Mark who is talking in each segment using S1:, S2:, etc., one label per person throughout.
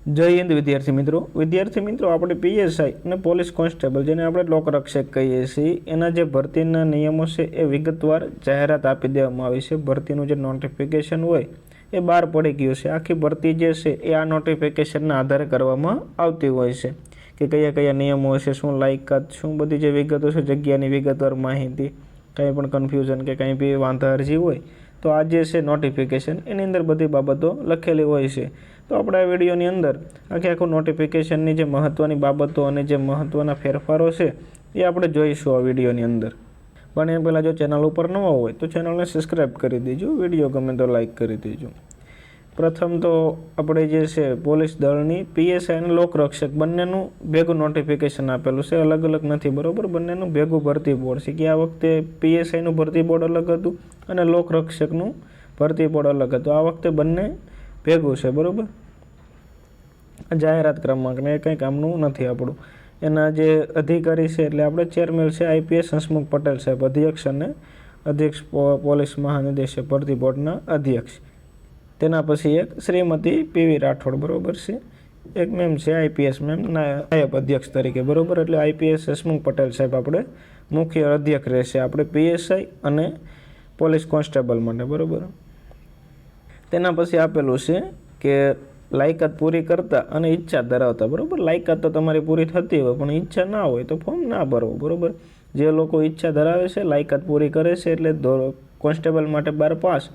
S1: જય હિન્દ વિદ્યાર્થી મિત્રો આપણે પીએસઆઈ અને પોલીસ કોન્સ્ટેબલ જેને આપણે લોકરક્ષક કહીએ છીએ એના જે ભરતીના નિયમો છે એ વિગતવાર જાહેરાત આપી દેવામાં આવી છે. ભરતીનું જે નોટિફિકેશન હોય એ બહાર પડી ગયું છે. આખી ભરતી જે છે એ આ નોટિફિકેશનના આધારે કરવામાં આવતી હોય છે કે કયા કયા નિયમો હશે, શું લાયકાત, શું બધી જે વિગતો છે, જગ્યાની વિગતવાર માહિતી, કંઈ પણ કન્ફ્યુઝન કે કંઈ બી વાંધા અરજી હોય તો આ જે છે નોટિફિકેશન એની અંદર બધી બાબતો લખેલી હોય છે. તો આપણે આ વિડીયોની અંદર આખું નોટિફિકેશનની જે મહત્ત્વની બાબતો અને જે મહત્ત્વના ફેરફારો છે એ આપણે જોઈશું આ વિડીયોની અંદર. પણ એ પહેલાં જો ચેનલ ઉપર નવા હોય તો ચેનલને સબસ્ક્રાઈબ કરી દેજો, વિડીયો ગમે તો લાઈક કરી દેજો. પ્રથમ તો આપણે જે છે પોલીસ દળની પીએસઆઈ અને લોકરક્ષક બંનેનું ભેગું નોટિફિકેશન આપેલું છે, અલગ અલગ નથી બરાબર. બંનેનું ભેગું ભરતી બોર્ડ છે કે આ વખતે પીએસઆઈનું ભરતી બોર્ડ અલગ હતું અને લોકરક્ષકનું ભરતી બોર્ડ અલગ હતું. આ વખતે બંને ભેગું છે બરાબર. જાહેરાત ક્રમાંક ને એ કંઈ કામનું નથી આપણું. એના જે અધિકારી છે એટલે આપણે ચેરમેન છે આઈપીએસ હસમુખ પટેલ સાહેબ અધ્યક્ષ અને અધ્યક્ષ પોલીસ મહાનિદેશક ભરતી બોર્ડના અધ્યક્ષ. તેના પછી એક શ્રીમતી પીવી રાઠોડ બરાબર છે, એક મેમ છે આઈપીએસ મેમ નાયબ અધ્યક્ષ તરીકે બરાબર. એટલે આઈપીએસ હસમુખ પટેલ સાહેબ આપણે મુખ્ય અધ્યક્ષ રહેશે આપણે પીએસઆઈ અને પોલીસ કોન્સ્ટેબલ માટે બરાબર. તેના પછી આપેલું છે કે લાયકાત પૂરી કરતા અને ઈચ્છા ધરાવતા બરાબર. લાયકાત તો તમારી પૂરી થતી હોય પણ ઈચ્છા ના હોય તો ફોર્મ ના ભરવો બરાબર. જે લોકો ઈચ્છા ધરાવે છે, લાયકાત પૂરી કરે છે એટલે કોન્સ્ટેબલ માટે 12 પાસ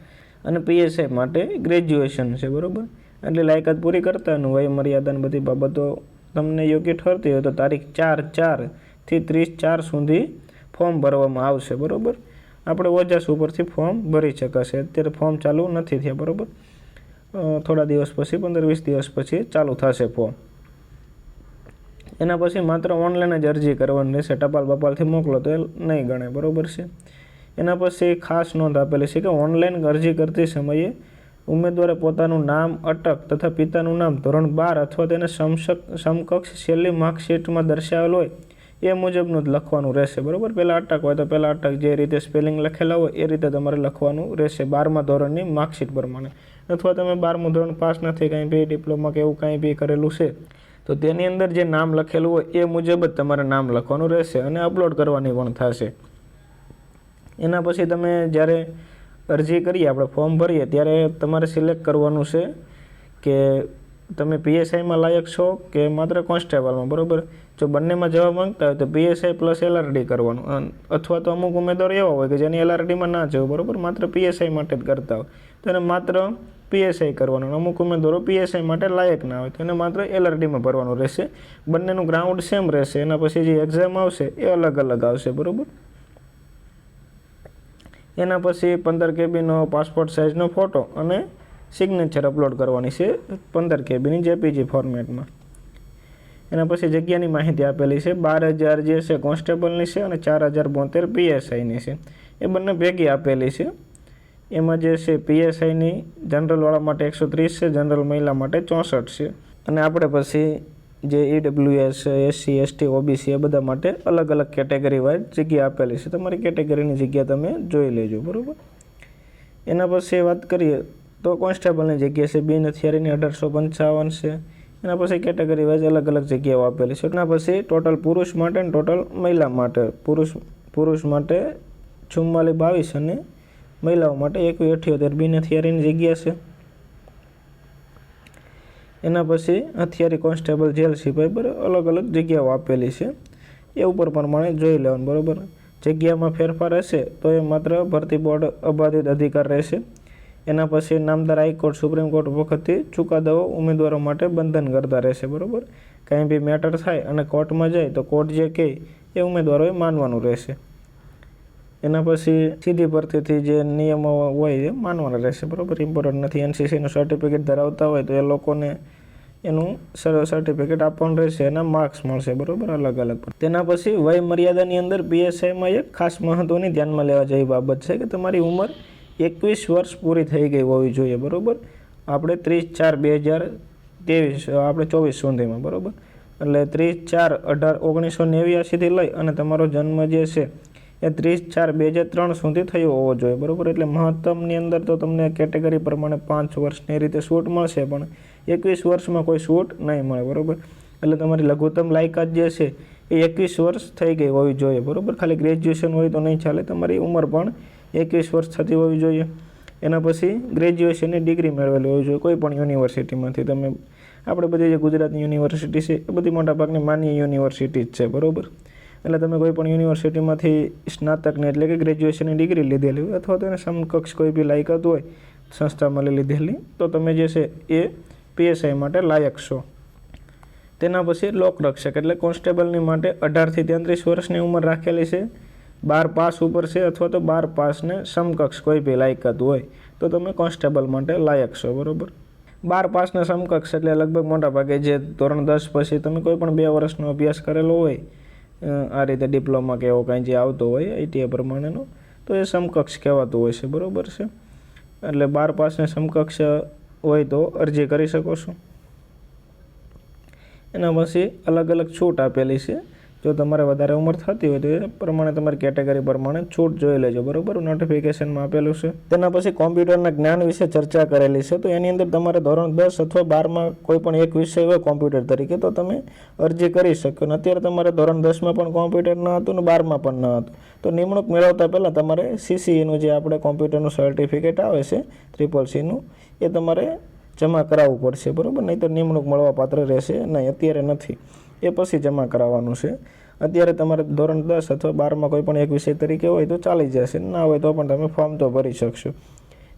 S1: અને પીએસઆઈ માટે ગ્રેજ્યુએશન છે બરાબર. એટલે લાયકાત પૂરી કરતાનું વય મર્યાદાની બધી બાબતો તમને યોગ્ય ઠરતી હોય તો તારીખ 4/4 થી 30/4 સુધી ફોર્મ ભરવામાં આવશે બરાબર. આપણે ઓજસ ઉપરથી ફોર્મ ભરી શકાશે. અત્યારે ફોર્મ ચાલુ નથી થયા બરાબર. થોડા દિવસ પછી 15-20 દિવસ પછી ચાલુ થશે ફોર્મ. એના પછી માત્ર ઓનલાઈન જ અરજી કરવાની રહેશે. ટપાલ બપાલથી મોકલો તો એ નહીં ગણે બરાબર છે. એના પછી ખાસ નોંધ આપેલી છે કે ઓનલાઈન અરજી કરતી સમયે ઉમેદવારે પોતાનું નામ, અટક તથા પિતાનું નામ ધોરણ 12 અથવા તેને સમકક્ષ છેલ્લી માર્કશીટમાં દર્શાવેલ હોય એ મુજબનું જ લખવાનું રહેશે બરાબર. પહેલાં અટક હોય તો પહેલાં અટક જે રીતે સ્પેલિંગ લખેલા હોય એ રીતે તમારે લખવાનું રહેશે 12મા ધોરણની માર્કશીટ પ્રમાણે. અથવા તમે 12મું ધોરણ પાસ નથી, કાંઈ બી ડિપ્લોમા કે એવું કાંઈ બી કરેલું છે તો તેની અંદર જે નામ લખેલું હોય એ મુજબ જ તમારે નામ લખવાનું રહેશે અને અપલોડ કરવાની પણ થશે. એના પછી તમે જ્યારે અરજી કરીએ, આપણે ફોર્મ ભરીએ ત્યારે તમારે સિલેક્ટ કરવાનું છે કે તમે પીએસઆઈમાં લાયક છો કે માત્ર કોન્સ્ટેબલમાં બરાબર. જો બંનેમાં જવા માંગતા હોય તો પીએસઆઈ પ્લસ એલઆરડી કરવાનું, અથવા તો અમુક ઉમેદવાર એવા હોય કે જેની એલઆરડીમાં ના જવું બરાબર, માત્ર પીએસઆઈ માટે જ કરતા હોય તો એને માત્ર પીએસઆઈ કરવાનું. અમુક ઉમેદવારો પીએસઆઈ માટે લાયક ના હોય તો એને માત્ર એલઆરડીમાં ભરવાનું રહેશે. બંનેનું ગ્રાઉન્ડ સેમ રહેશે. એના પછી જે એક્ઝામ આવશે એ અલગ અલગ આવશે બરાબર. એના પછી 15 કેબીનો પાસપોર્ટ સાઇઝનો ફોટો અને સિગ્નેચર અપલોડ કરવાની છે 15 કેબીની જેપીજી ફોર્મેટમાં. એના પછી જગ્યાની માહિતી આપેલી છે. 12,000 જે છે કોન્સ્ટેબલની છે અને 4,072 પીએસઆઈની છે. એ બંને ભેગી આપેલી છે. એમાં જે છે પીએસઆઈની જનરલવાળા માટે 130 છે, જનરલ મહિલા માટે 64 છે. અને આપણે પછી જે ઈડબ્લ્યુએસ, એસસી, એસટી, ઓબીસી એ બધા માટે અલગ અલગ કેટેગરી વાઇઝ જગ્યા આપેલી છે. તમારી કેટેગરીની જગ્યા તમે જોઈ લેજો બરાબર. એના પછી વાત કરીએ તો કોન્સ્ટેબલની જગ્યા છે બિન હથિયારીની 1855 છે. એના પછી કેટેગરી વાઇઝ અલગ અલગ જગ્યાઓ આપેલી છે. એના પછી ટોટલ પુરુષ માટે અને ટોટલ મહિલા માટે પુરુષ માટે 44-22 અને મહિલાઓ માટે 21-78 બિન હથિયારીની જગ્યા છે. એના પછી હથિયારી કોન્સ્ટેબલ, જેલ સિપાઈ બરાબર અલગ અલગ જગ્યાઓ આપેલી છે. એ ઉપર પ્રમાણે જોઈ લેવાનું બરાબર. જગ્યામાં ફેરફાર હશે તો એ માત્ર ભરતી બોર્ડ અબાધિત અધિકાર રહેશે. એના પછી નામદાર હાઈકોર્ટ, સુપ્રીમ કોર્ટ વખતથી ચુકાદાઓ ઉમેદવારો માટે બંધન કરતા રહેશે બરાબર. કંઈ બી મેટર થાય અને કોર્ટમાં જાય તો કોર્ટ જે કહે એ ઉમેદવારોએ માનવાનું રહેશે. એના પછી સીધી ભરતીથી જે નિયમો હોય એ માનવાના રહેશે બરાબર. ઇમ્પોર્ટન્ટ નથી. એનસીસીનું સર્ટિફિકેટ ધરાવતા હોય તો એ લોકોને એનું સર્ટિફિકેટ આપવાનું રહેશે, એના માર્ક્સ મળશે બરાબર અલગ અલગ. તેના પછી વય મર્યાદાની અંદર પીએસઆઈમાં એક ખાસ મહત્ત્વની ધ્યાનમાં લેવા જેવી બાબત છે કે તમારી ઉંમર 21 વર્ષ પૂરી થઈ ગઈ હોવી જોઈએ બરાબર. આપણે 30/4/2023 આપણે 24 સુધીમાં બરાબર. એટલે 30/4/1989થી લઈ અને તમારો જન્મ જે છે એ 30/4/2003 સુધી થયો હોવો જોઈએ બરાબર. એટલે મહત્તમની અંદર તો તમને કેટેગરી પ્રમાણે 5 વર્ષની રીતે છૂટ મળશે, પણ 21 વર્ષમાં કોઈ છૂટ નહીં મળે, બરાબર. એટલે તમારી લઘુત્તમ લાયકાત જે છે એ 21 વર્ષ થઈ ગઈ હોવી જોઈએ, બરાબર. ખાલી ગ્રેજ્યુએશન હોય તો નહીં ચાલે, તમારી ઉંમર પણ 21 વર્ષ થતી હોવી જોઈએ. એના પછી ગ્રેજ્યુએશનની ડિગ્રી મેળવેલી હોવી જોઈએ કોઈ પણ યુનિવર્સિટીમાંથી. તમે આપણે બધી જે ગુજરાતની યુનિવર્સિટી છે એ બધી મોટાભાગની માન્ય યુનિવર્સિટી જ છે, બરાબર. એટલે તમે કોઈ પણ યુનિવર્સિટીમાંથી સ્નાતકની એટલે કે ગ્રેજ્યુએશનની ડિગ્રી લીધેલી હોય અથવા તો એને સમકક્ષ કોઈ બી લાયકાત હોય સંસ્થામાં લીધેલી, તો તમે જે છે એ PSI માટે લાયક છો. તેના પછી લોકરક્ષક એટલે કોન્સ્ટેબલની માટે 18 થી 33 વર્ષની ઉંમર રાખેલી છે. 12 પાસ ઉપર છે અથવા તો 12 પાસને સમકક્ષ કોઈ બી લાયકાત હોય તો તમે કોન્સ્ટેબલ માટે લાયક છો, બરાબર. 12 પાસના સમકક્ષ એટલે લગભગ મોટા ભાગે જે ધોરણ 10 પછી તમે કોઈ પણ 2 વર્ષનો અભ્યાસ કરેલો હોય, આ રીતે ડિપ્લોમા કે એવો કાંઈ જે આવતો હોય ITI પ્રમાણેનો, તો એ સમકક્ષ કહેવાતું હોય છે, બરાબર છે. એટલે 12 પાસને સમકક્ષ હોય તો અરજી કરી શકો છો. એના પછી અલગ અલગ છૂટ આપેલી છે. જો તમારે વધારે ઉંમર થતી હોય તો એ પ્રમાણે તમારી કેટેગરી પ્રમાણે છૂટ જોઈ લેજો, બરાબર. નોટિફિકેશનમાં આપેલું છે. તેના પછી કોમ્પ્યુટરના જ્ઞાન વિશે ચર્ચા કરેલી છે. તો એની અંદર તમારે ધોરણ 10 અથવા 12માં કોઈ પણ એક વિષય હોય કોમ્પ્યુટર તરીકે તો તમે અરજી કરી શકો. અને અત્યારે તમારે ધોરણ 10માં પણ કોમ્પ્યુટર ન હતું ને 12માં પણ ન હતું, તો નિમણૂક મેળવતા પહેલાં તમારે CCEનું જે આપણે કોમ્પ્યુટરનું સર્ટિફિકેટ આવે છે CCCનું એ તમારે જમા કરાવવું પડશે, બરાબર. નહીં તો નિમણૂક મળવા પાત્ર રહેશે નહીં. અત્યારે નથી, એ પછી જમા કરાવવાનું છે. અત્યારે તમારે ધોરણ 10 અથવા 12માં કોઈ પણ એક વિષય તરીકે હોય તો ચાલી જશે, ના હોય તો પણ તમે ફોર્મ તો ભરી શકશો.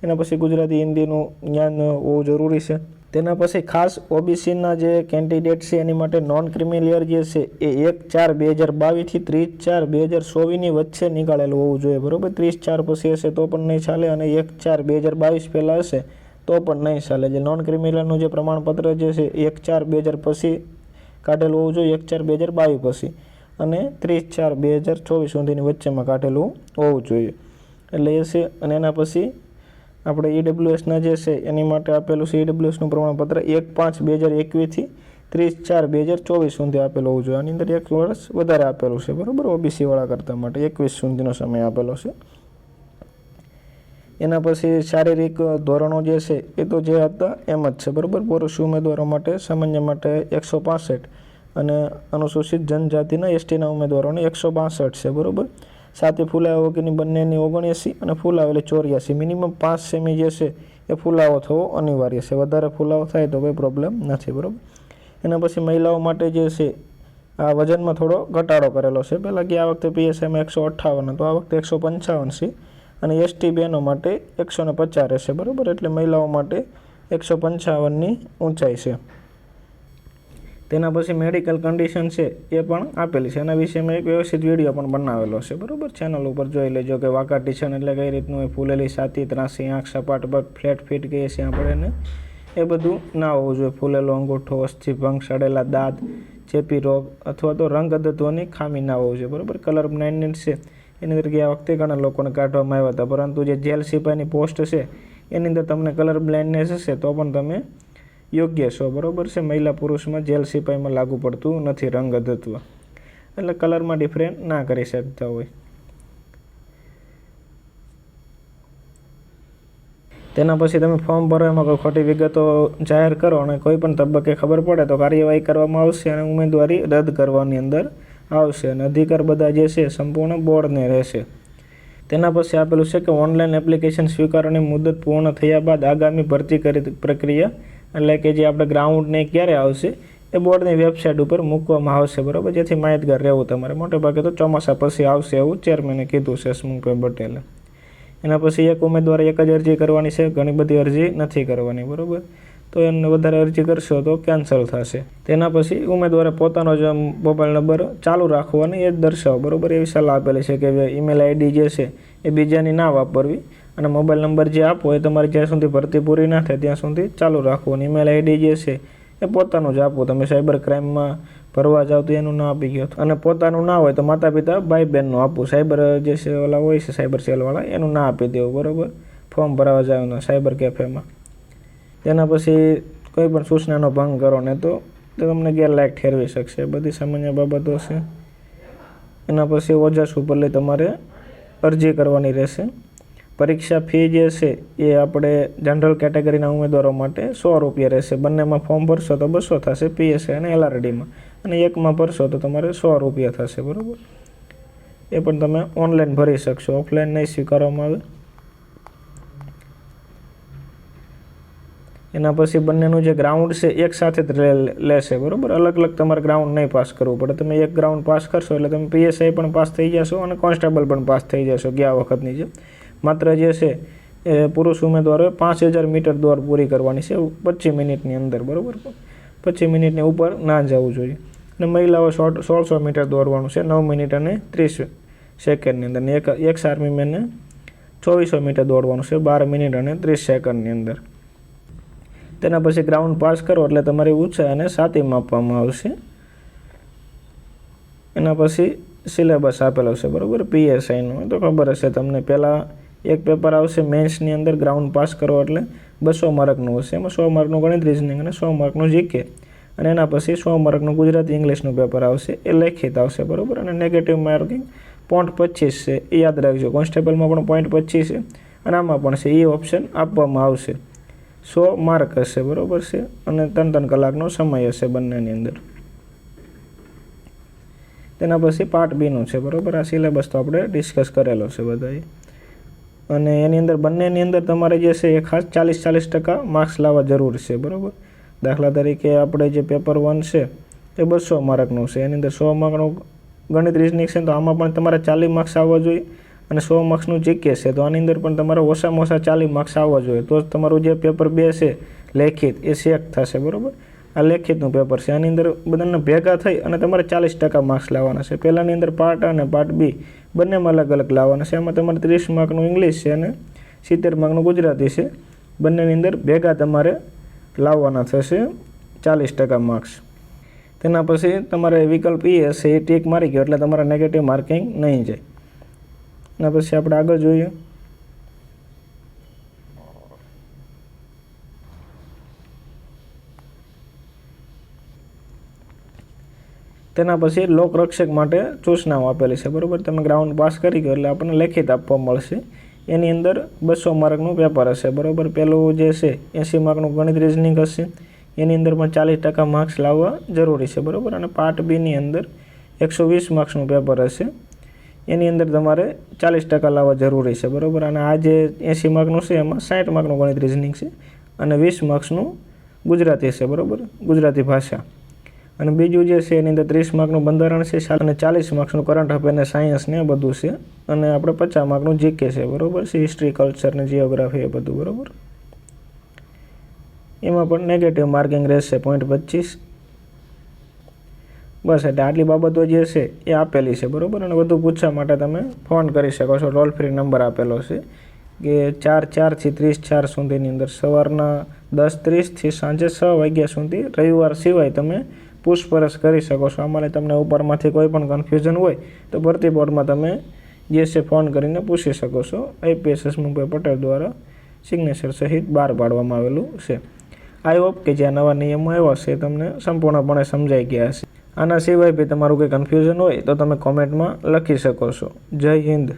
S1: એના પછી ગુજરાતી હિન્દીનું જ્ઞાન હોવું જરૂરી છે. તેના પછી ખાસ OBCના જે કેન્ડિડેટ છે એની માટે નોન ક્રિમિનલ યર જે છે એ 1/4/2022 થી 30/4/2024ની વચ્ચે નીકાળેલું હોવું જોઈએ, બરાબર. 30/4 પછી હશે તો પણ નહીં ચાલે અને 1/4/2022 પહેલાં હશે તો પણ નહીં ચાલે. જે નોન ક્રિમિનલનું જે પ્રમાણપત્ર જે છે 1/4/2000 પછી કાઢેલું હોવું જોઈએ, 1/4/2022 પછી, અને 30/4/2024 સુધીની વચ્ચેમાં કાઢેલું હોવું જોઈએ. એટલે એ છે. અને એના પછી આપણે EWSના જે છે એની માટે આપેલું છે EWSનું પ્રમાણપત્ર 1/5/2021 થી 30/4/2024 સુધી આપેલું હોવું જોઈએ. આની અંદર 1 વર્ષ વધારે આપેલું છે, બરાબર. OBC વાળા કરતાં માટે 21 સુધીનો સમય આપેલો છે. એના પછી શારીરિક ધોરણો જે છે એ તો જે હતા એમ જ છે, બરાબર. પુરુષ ઉમેદવારો માટે સામાન્ય માટે 165 અને અનુસૂચિત જનજાતિના STના ઉમેદવારોને 162 છે, બરાબર. સાથે ફૂલાવા વગરની બંનેની 79 અને ફૂલાવેલી 84. મિનિમમ 5 સેમી જે છે એ ફૂલાવો થવો અનિવાર્ય છે. વધારે ફૂલાવો થાય તો કોઈ પ્રોબ્લેમ નથી, બરાબર. એના પછી મહિલાઓ માટે જે છે આ વજનમાં થોડો ઘટાડો કરેલો છે. પહેલાં ગયા વખતે PSIમાં 158 હતો, આ વખતે 155 છે. અને ST બહેનો માટે 150 રહેશે, બરાબર. એટલે મહિલાઓ માટે 155ની ઊંચાઈ છે. તેના પછી મેડિકલ કન્ડિશન છે એ પણ આપેલી છે. એના વિશે મેં એક વ્યવસ્થિત વિડીયો પણ બનાવેલો છે, બરાબર. ચેનલ ઉપર જોઈ લેજો કે વાકા ટીશન એટલે કઈ રીતનું હોય, ફૂલેલી છાતી, ત્રાસી આંખ, સપાટ પગ, ફ્લેટ ફીટ કહીએ છીએ આપણે એને, એ બધું ના હોવું જોઈએ. ફૂલેલો અંગૂઠો, અસ્થિભંગ, સડેલા દાંત, ચેપી રોગ અથવા તો રંગતત્વની ખામી ના હોવું જોઈએ, બરાબર. કલર બ્લાઇન્ડનેસ છે એની અંદર ગયા વખતે ઘણા લોકોને કાઢવામાં આવ્યા હતા, પરંતુ જે જેલ સિપાહીની પોસ્ટ છે એની અંદર તમને કલર બ્લાઇન્ડનેસ હશે તો પણ તમે યોગ્ય છો, બરાબર છે. મહિલા પુરુષમાં જેલ સિપાહીમાં લાગુ પડતું નથી રંગતત્વ, એટલે કલરમાં ડિફરન્ટ ના કરી શકતા હોય. તેના પછી તમે ફોર્મ ભરવામાં કોઈ ખોટી વિગતો જાહેર કરો અને કોઈ પણ તબક્કે ખબર પડે તો કાર્યવાહી કરવામાં આવશે અને ઉમેદવારી રદ કરવાની અંદર આવશે. અને અધિકાર બધા જે છે સંપૂર્ણ બોર્ડને રહેશે. તેના પછી આપેલું છે કે ઓનલાઈન એપ્લિકેશન સ્વીકારવાની મુદત પૂર્ણ થયા બાદ આગામી ભરતી પ્રક્રિયા એટલે કે જે આપણે ગ્રાઉન્ડને ક્યારે આવશે એ બોર્ડની વેબસાઇટ ઉપર મૂકવામાં આવશે, બરાબર. જેથી માહિતગાર રહેવું તમારે. મોટે ભાગે તો ચોમાસા પછી આવશે એવું ચેરમેને કીધું છે હસમુખભાઈ પટેલે. એના પછી એક ઉમેદવારે એક જ અરજી કરવાની છે, ઘણી બધી અરજી નથી કરવાની, બરાબર. તો એને વધારે અરજી કરશો તો કેન્સલ થશે. તેના પછી ઉમેદવારે પોતાનો જ મોબાઈલ નંબર ચાલુ રાખવો અને એ જ દર્શાવો, બરાબર. એવી સલાહ આપેલી છે કે ઈમેલ ID જે છે એ બીજાની ના વાપરવી અને મોબાઈલ નંબર જે આપો એ તમારે જ્યાં સુધી ભરતી પૂરી ના થાય ત્યાં સુધી ચાલુ રાખવું. અને ઈમેલ ID જે છે એ પોતાનું જ આપવું. તમે સાયબર ક્રાઇમમાં ભરવા જાવ તો એનું ના આપી ગયો, અને પોતાનું ના હોય તો માતા પિતા ભાઈ બહેનનું આપવું. સાયબર જે છે ઓલા હોય છે સાયબર સેલવાળા એનું ના આપી દેવું, બરાબર. ફોર્મ ભરાવા જાવ સાયબર કેફેમાં. તેના પછી કોઈ પણ સૂચનાનો ભંગ કરો ને તો તમને ગેરલાયક ઠેરવી શકશે. બધી સામાન્ય બાબતો છે. એના પછી ઓજસ ઉપર લઈ તમારે અરજી કરવાની રહેશે. પરીક્ષા ફી જે છે એ આપણે જનરલ કેટેગરીના ઉમેદવારો માટે 100 રૂપિયા રહેશે. બંનેમાં ફોર્મ ભરશો તો 200 થશે PSI અને LRDમાં, અને એકમાં ભરશો તો તમારે 100 રૂપિયા થશે. બરાબર, એ પણ તમે ઓનલાઈન ભરી શકશો, ઓફલાઈન નહીં સ્વીકારવામાં આવે. એના પછી બંનેનું જે ગ્રાઉન્ડ છે એક સાથે જ લેશે. બરાબર, અલગ અલગ તમારે ગ્રાઉન્ડ નહીં પાસ કરવું પડે. તમે એક ગ્રાઉન્ડ પાસ કરશો એટલે તમે PSI પણ પાસ થઈ જશો અને કોન્સ્ટેબલ પણ પાસ થઈ જશો ગયા વખતની જે. માત્ર જે છે એ પુરુષ ઉમેદવારોએ 5000 મીટર દોડ પૂરી કરવાની છે 25 મિનિટની અંદર. બરાબર, 25 મિનિટની ઉપર ના જવું જોઈએ. અને મહિલાઓ 1600 મીટર દોડવાનું છે 9 મિનિટ અને 30 સેકન્ડની અંદર. ને એક્સ આર્મી મેનને 2400 મીટર દોડવાનું છે 12 મિનિટ અને 30 સેકન્ડની અંદર. તેના પછી ગ્રાઉન્ડ પાસ કરો એટલે તમારી ઊંચાઈ અને છાતી માપવામાં આવશે. એના પછી સિલેબસ આપેલો છે. બરાબર, PSIનું તો ખબર હશે તમને. પહેલાં એક પેપર આવશે મેન્સની અંદર, ગ્રાઉન્ડ પાસ કરો એટલે 200 માર્કનું હશે. એમાં 100 માર્કનું ગણિત રીઝનિંગ અને 100 માર્કનું GK. અને એના પછી 100 માર્કનું ગુજરાતી ઇંગ્લિશનું પેપર આવશે, એ લેખિત આવશે. બરાબર, અને નેગેટિવ માર્કિંગ 0.25 છે, એ યાદ રાખજો. કોન્સ્ટેબલમાં પણ 0.25 છે અને આમાં પણ છે. એ ઓપ્શન આપવામાં આવશે. 100 માર્ક હશે. બરાબર છે, અને 3 કલાકનો સમય હશે બંનેની અંદર. તેના પછી પાર્ટ બીનું છે. બરાબર, આ સિલેબસ તો આપણે ડિસ્કસ કરેલો છે બધાએ. અને એની અંદર બંનેની અંદર તમારે જે છે એ ખાસ 40% માર્ક્સ લાવવા જરૂર છે. બરાબર, દાખલા તરીકે આપણે જે પેપર 1 છે એ 200 માર્કનું છે. એની અંદર 100 માર્કનું ગણિત રીઝનિંગ છે, તો આમાં પણ તમારે 40 માર્ક્સ આવવા જોઈએ. અને 100 માર્ક્સનું GK છે, તો આની અંદર પણ તમારે ઓછામાં ઓછા 40 માર્ક્સ આવવા જોઈએ. તો જ તમારું જે પેપર 2 છે લેખિત એ ચેક થશે. બરાબર, આ લેખિતનું પેપર છે. આની અંદર બધાને ભેગા થઈ અને તમારે 40% માર્ક્સ લાવવાના છે. પહેલાંની અંદર પાર્ટ A અને પાર્ટ B બંનેમાં અલગ અલગ લાવવાના છે. એમાં તમારે 30 માર્કનું ઇંગ્લિશ છે અને 70 માર્કનું ગુજરાતી છે. બંનેની અંદર ભેગા તમારે લાવવાના થશે 40% માર્ક્સ. તેના પછી તમારે વિકલ્પ E હશે એ ટીક મારી ગયો એટલે તમારે નેગેટિવ માર્કિંગ નહીં જાય. એના પછી આપણે આગળ જોઈએ. તેના પછી લોકરક્ષક માટે સૂચનાઓ આપેલી છે. બરાબર, તમે ગ્રાઉન્ડ પાસ કરી ગયો એટલે આપણને લેખિત આપવા મળશે. એની અંદર 200 માર્કનું પેપર હશે. બરાબર, પહેલું જે છે 80 માર્કનું ગણિત રીઝનિંગ હશે. એની અંદર પણ 40% માર્ક્સ લાવવા જરૂરી છે. બરાબર, અને પાર્ટ બીની અંદર 120 માર્ક્સનું પેપર હશે. એની અંદર તમારે 40% લાવવા જરૂરી છે. બરાબર, અને આ જે 80 માર્કનું છે એમાં 60 માર્કનું ગણિત રીઝનિંગ છે અને 20 માર્ક્સનું ગુજરાતી છે. બરાબર, ગુજરાતી ભાષા. અને બીજું જે છે એની અંદર 30 માર્કનું બંધારણ છે અને 40 માર્ક્સનું કરંટ અફેર ને સાયન્સ ને બધું છે. અને આપણે 50 માર્કનું GK છે. બરાબર છે, હિસ્ટ્રી, કલ્ચર ને જિયોગ્રાફી એ બધું. બરાબર, એમાં પણ નેગેટિવ માર્કિંગ રહેશે 0.25. બસ, એટલે આટલી બાબતો જે છે એ આપેલી છે. બરાબર, અને વધુ પૂછવા માટે તમે ફોન કરી શકો છો. ટોલ ફ્રી નંબર આપેલો છે કે 4 થી 30 સુધીની અંદર, સવારના 10:30 થી સાંજે 6 વાગ્યા સુધી, રવિવાર સિવાય તમે પૂછપરછ કરી શકો છો. અમારે તમને ઉપરમાંથી કોઈ પણ કન્ફ્યુઝન હોય તો ભરતી બોર્ડમાં તમે જે છે ફોન કરીને પૂછી શકો છો. IPS હસમુખભાઈ પટેલ દ્વારા સિગ્નેચર સહિત બહાર પાડવામાં આવેલું છે. આઈ હોપ કે જે નવા નિયમો આવ્યા છે તમને સંપૂર્ણપણે સમજાઈ ગયા હશે. આના સિવાય બી તમારું કંઈ કન્ફ્યુઝન હોય તો તમે કોમેન્ટમાં લખી શકો છો. જય હિન્દ.